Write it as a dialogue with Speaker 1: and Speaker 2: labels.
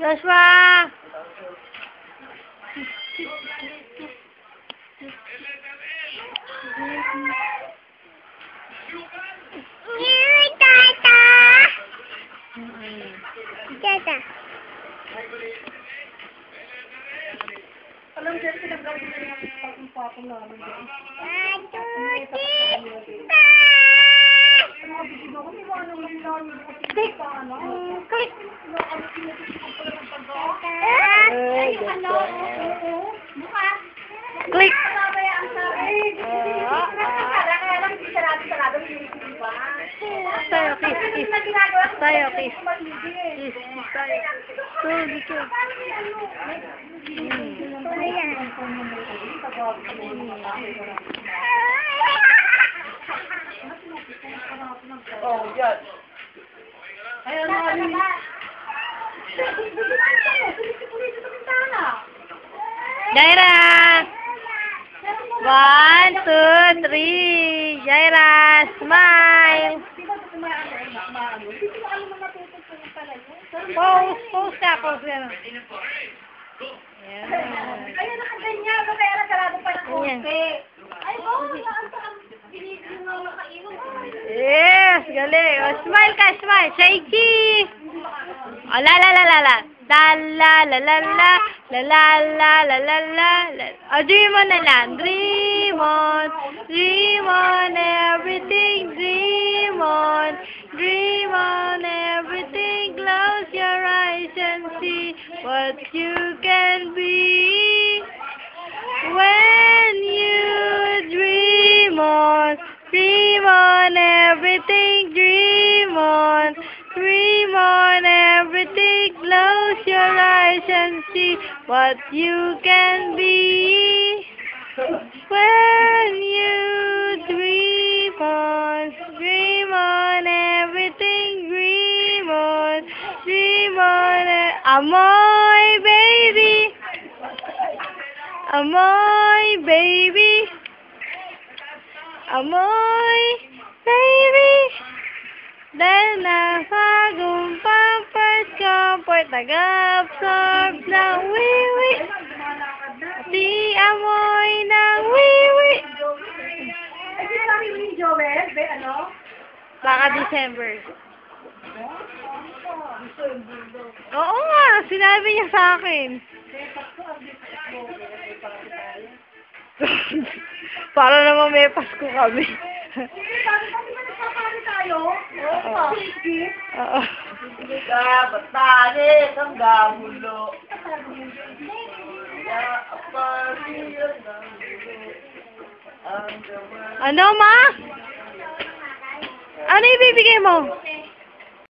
Speaker 1: Joshua! Tata!
Speaker 2: Alam ko, pinag-gawin na yung pagpapong namin.
Speaker 1: Click! Click! Click! Tayo, kiss, kiss. Tayo, kiss. Kiss, kiss tayo. Dito.
Speaker 2: Oh, yan. Ayun na.
Speaker 1: Jaira! 1, 2, 3. Jaira, smile. Pose, pose ka, pose ka.
Speaker 2: Ayun, nakaganyan. Kaya nakalado pa ng konti. Ay, binigyan mo nakainom.
Speaker 1: Yes, galing. Oh, smile ka, smile. Shaky. Oh, la la la la la. La la la la la. La la la la la la. Oh, dream on na lang. Dream on. Dream on everything. Dream on. Dream on everything. Close your eyes and see what you can be. When you dream on. Dream on everything, dream on everything, close your eyes and see what you can be. When you dream on everything, dream on Amoy baby, Amoy baby. Amoy, baby, dahil nakagumpang pagkapoy, tagabsorb ng wiwi, di amoy ng wiwi.
Speaker 2: Ay, di ba ni Joel? Ano?
Speaker 1: Baka December. Oo nga, sinabi niya sa akin. Para naman may Pasko kami.
Speaker 2: Oo.
Speaker 3: Batani, ang gamulo.
Speaker 1: Ano, ma? Ano ibibigay mo?